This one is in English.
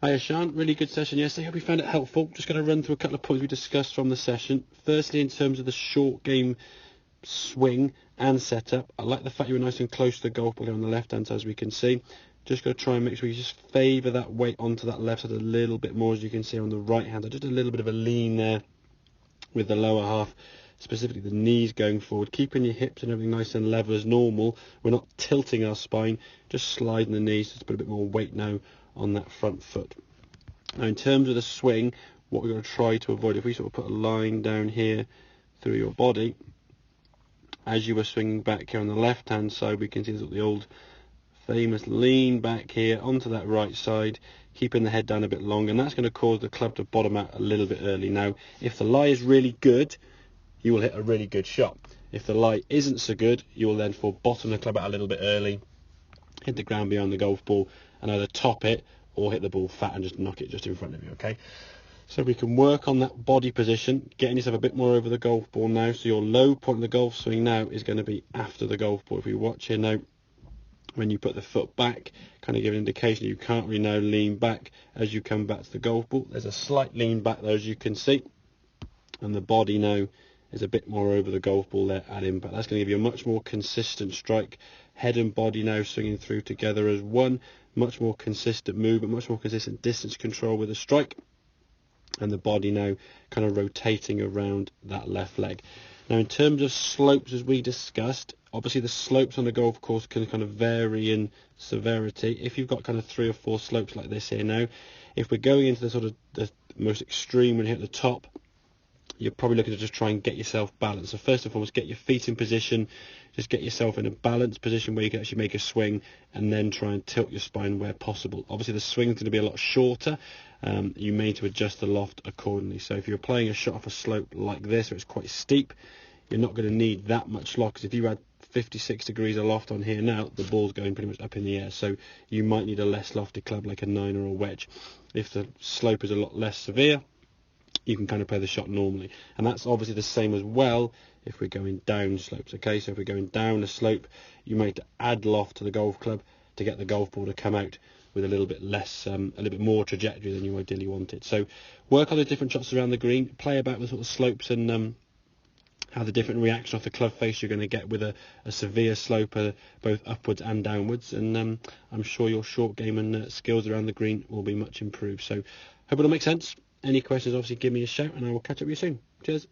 Hi Ashan, really good session yesterday. Hope you found it helpful. Just going to run through a couple of points we discussed from the session. Firstly, in terms of the short game swing and setup, I like the fact you were nice and close to the golf ball on the left hand side, as we can see. Just got to try and make sure you just favour that weight onto that left side a little bit more, as you can see on the right hand side. Just a little bit of a lean there with the lower half, specifically the knees going forward, keeping your hips and everything nice and level as normal. We're not tilting our spine, just sliding the knees just to put a bit more weight now on that front foot. Now in terms of the swing, what we're going to try to avoid, if we sort of put a line down here through your body, as you were swinging back here on the left hand side, we can see the old famous lean back here onto that right side, keeping the head down a bit longer, and that's going to cause the club to bottom out a little bit early. Now if the lie is really good, you will hit a really good shot. If the lie isn't so good, you will then fall bottom the club out a little bit early, hit the ground behind the golf ball, and either top it or hit the ball fat and just knock it just in front of you. Okay, so we can work on that body position, getting yourself a bit more over the golf ball now. So your low point of the golf swing now is going to be after the golf ball. If we watch here now, when you put the foot back, kind of give an indication you can't really now lean back as you come back to the golf ball. There's a slight lean back there, as you can see, and the body now is a bit more over the golf ball there at impact. That's going to give you a much more consistent strike. Head and body now swinging through together as one. Much more consistent movement, much more consistent distance control with a strike. And the body now kind of rotating around that left leg. Now in terms of slopes, as we discussed, obviously the slopes on the golf course can kind of vary in severity. If you've got kind of 3 or 4 slopes like this here now, if we're going into the sort of the most extreme one here at the top, you're probably looking to just try and get yourself balanced. So first and foremost, get your feet in position, just get yourself in a balanced position where you can actually make a swing, and then try and tilt your spine where possible. Obviously the swing is going to be a lot shorter. You may need to adjust the loft accordingly. So if you're playing a shot off a slope like this, where it's quite steep, you're not going to need that much loft, because if you had 56 degrees of loft on here now, the ball's going pretty much up in the air, so you might need a less lofted club like a 9 or a wedge. If the slope is a lot less severe, you can kind of play the shot normally, and that's obviously the same as well if we're going down slopes. Okay, so if we're going down a slope, you might add loft to the golf club to get the golf ball to come out with a little bit less, a little bit more trajectory than you ideally wanted. So work on the different shots around the green, play about with sort of slopes and how the different reaction off the club face you're going to get with a severe slope, both upwards and downwards, and I'm sure your short game and skills around the green will be much improved. So hope it'll make sense. Any questions, obviously give me a shout, and I will catch up with you soon. Cheers.